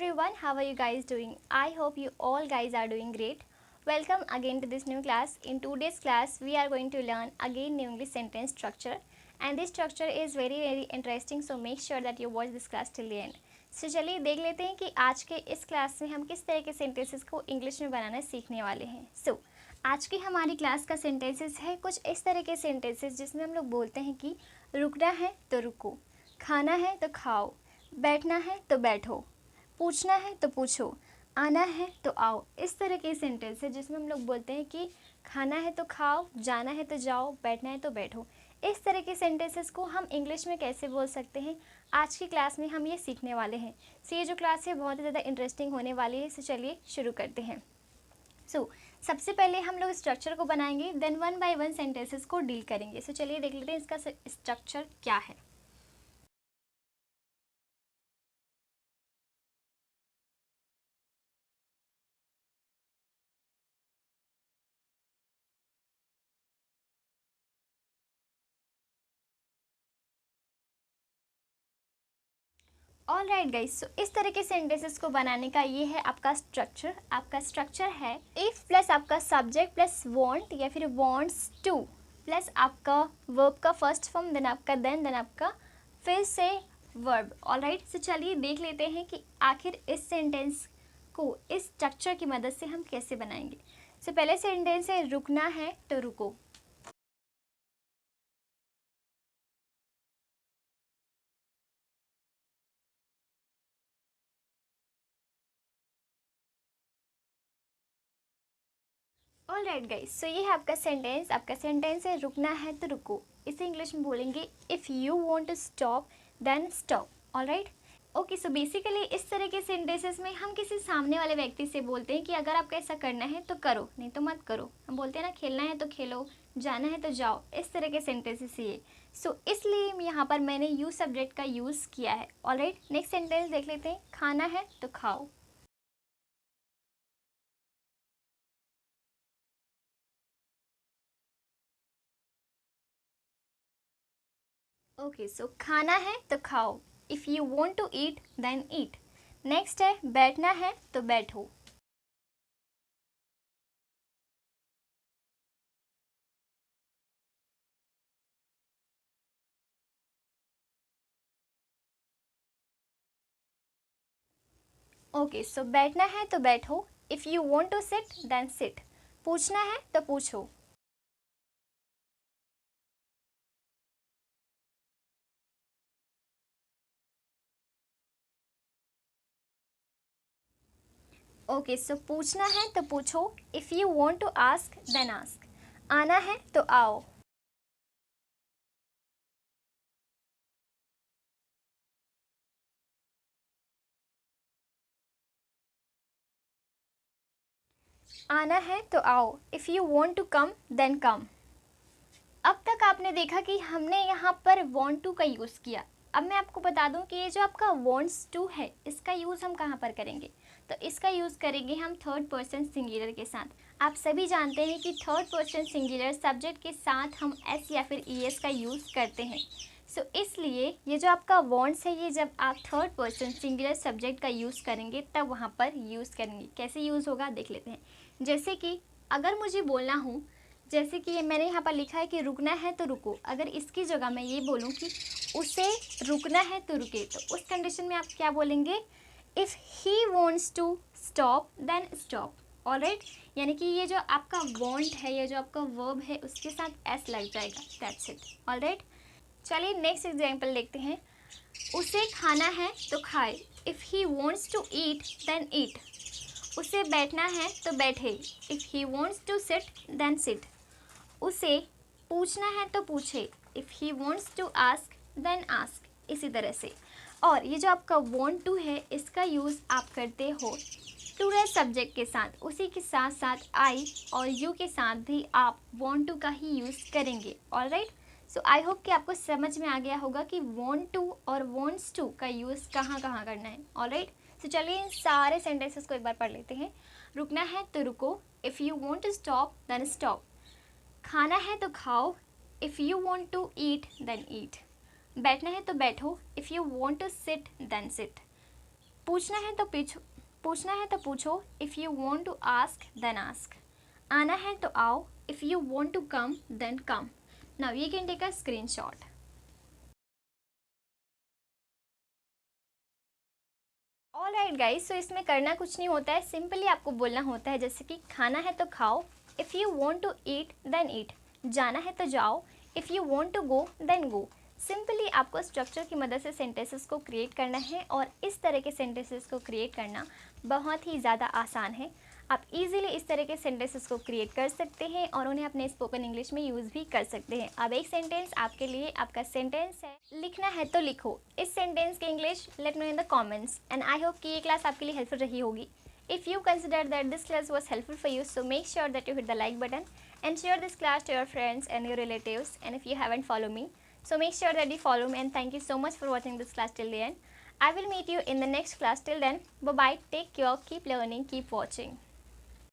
everyone, how are you guys doing? I hope you all guys are doing great. Welcome again to this new class. In today's class, we are going to learn again new English sentence structure, and this structure is very interesting, so make sure that you watch this class till the end. So चलिए देख लेते हैं कि आज के इस class में हम किस तरह के सेंटेंसेस को इंग्लिश में बनाना सीखने वाले हैं. आज की हमारी क्लास का सेंटेंसेस है कुछ इस तरह के सेंटेंसेस जिसमें हम लोग बोलते हैं कि रुकना है तो रुको, खाना है तो खाओ, बैठना है तो बैठो, पूछना है तो पूछो, आना है तो आओ. इस तरह के सेंटेंस है जिसमें हम लोग बोलते हैं कि खाना है तो खाओ, जाना है तो जाओ, बैठना है तो बैठो. इस तरह के सेंटेंसेस को हम इंग्लिश में कैसे बोल सकते हैं, आज की क्लास में हम ये सीखने वाले हैं. ये जो क्लास है बहुत ही ज़्यादा इंटरेस्टिंग होने वाली है. चलिए शुरू करते हैं. सबसे पहले हम लोग स्ट्रक्चर को बनाएंगे, then one by one sentences को डील करेंगे. चलिए देख लेते हैं इसका स्ट्रक्चर क्या है. ऑल राइट गाइज, इस तरह के सेंटेंसेस को बनाने का ये है आपका स्ट्रक्चर. आपका स्ट्रक्चर है इफ प्लस आपका सब्जेक्ट प्लस वांट या फिर वांट्स टू प्लस आपका वर्ब का फर्स्ट फॉर्म, देन आपका देन आपका फिर से वर्ब. ऑल राइट, सो चलिए देख लेते हैं कि आखिर इस सेंटेंस को इस स्ट्रक्चर की मदद से हम कैसे बनाएंगे. पहले सेंटेंस है रुकना है तो रुको. ऑल राइट गाइज, ये है आपका सेंटेंस. आपका सेंटेंस है रुकना है तो रुको. इसे इंग्लिश में बोलेंगे if you want to stop then stop. All right, okay. So basically इस तरह के सेंटेंसेस में हम किसी सामने वाले व्यक्ति से बोलते हैं कि अगर आपको ऐसा करना है तो करो, नहीं तो मत करो. हम बोलते हैं ना, खेलना है तो खेलो, जाना है तो जाओ. इस तरह के सेंटेंसेस ये. इसलिए यहाँ पर मैंने यू सब्जेक्ट का यूज़ किया है. ऑल राइट, नेक्स्ट सेंटेंस देख लेते हैं. खाना है तो खाओ. ओके, खाना है तो खाओ. If you want to eat then eat. Next है बैठना है तो बैठो. ओके, बैठना है तो बैठो. If you want to sit then sit. पूछना है तो पूछो. ओके, पूछना है तो पूछो. If you want to ask then ask. आना है तो आओ. आना है तो आओ. If you want to come then come. अब तक आपने देखा कि हमने यहाँ पर वॉन्ट टू का यूज़ किया. अब मैं आपको बता दूं कि ये जो आपका वॉन्ट्स टू है, इसका यूज़ हम कहाँ पर करेंगे. तो इसका यूज़ करेंगे हम थर्ड पर्सन सिंगुलर के साथ. आप सभी जानते हैं कि थर्ड पर्सन सिंगुलर सब्जेक्ट के साथ हम एस या फिर ई एस का यूज़ करते हैं. इसलिए ये जो आपका वॉन्ट्स है, ये जब आप थर्ड पर्सन सिंगुलर सब्जेक्ट का यूज़ करेंगे तब वहाँ पर यूज़ करेंगे. कैसे यूज़ होगा देख लेते हैं. जैसे कि अगर मुझे बोलना हो, जैसे कि मैंने यहाँ पर लिखा है कि रुकना है तो रुको. अगर इसकी जगह मैं ये बोलूँ कि उसे रुकना है तो रुके, तो उस कंडीशन में आप क्या बोलेंगे. If he wants to stop then stop. All right, यानी कि ये जो आपका वॉन्ट है, ये जो आपका वर्ब है, उसके साथ एस लग जाएगा. That's it. ऑल राइट, चलिए नेक्स्ट एग्जाम्पल देखते हैं. उसे खाना है तो खाए. If he wants to eat then eat. उसे बैठना है तो बैठे. If he wants to sit then sit. उसे पूछना है तो पूछे. If he wants to ask then ask. इसी तरह से. और ये जो आपका वॉन्ट टू है, इसका यूज़ आप करते हो प्लूरल सब्जेक्ट के साथ. उसी के साथ साथ आई और यू के साथ भी आप वॉन्ट टू का ही यूज़ करेंगे. ऑल राइट, आई होप कि आपको समझ में आ गया होगा कि वॉन्ट टू और वॉन्ट्स टू का यूज़ कहाँ कहाँ करना है. ऑल राइट, चलिए इन सारे सेंटेंसेस को एक बार पढ़ लेते हैं. रुकना है तो रुको. If you want to stop then stop. खाना है तो खाओ. If you want to eat then eat. बैठना है तो बैठो. If you want to sit then sit. पूछना है तो पूछो, if you want to ask then ask. आना है तो आओ, if you want to come then come. Now you can take a screenshot. Alright guys, so इसमें करना कुछ नहीं होता है, सिंपली आपको बोलना होता है जैसे कि खाना है तो खाओ, if you want to eat then eat. जाना है तो जाओ, if you want to go then go. Simply आपको स्ट्रक्चर की मदद से सेंटेंसेस को क्रिएट करना है और इस तरह के सेंटेंसेस को क्रिएट करना बहुत ही ज़्यादा आसान है। आप इजीली इस तरह के सेंटेंसेस को क्रिएट कर सकते हैं और उन्हें अपने स्पोकन इंग्लिश में यूज़ भी कर सकते हैं। अब एक सेंटेंस आपके लिए, आपका सेंटेंस है, लिखना है तो लिखो। इस सेंटेंस के English let know in the comments and I hope कि ये क्लास आपके लिए हेल्पफुल रही होगी। If you consider that this class was helpful for you, so make sure that you hit the like button and share this class to your friends and your relatives. And if you haven't followed me, so make sure that you follow me, and thank you so much for watching this class till the end. I will meet you in the next class. Till then, bye bye, take care, keep learning, keep watching.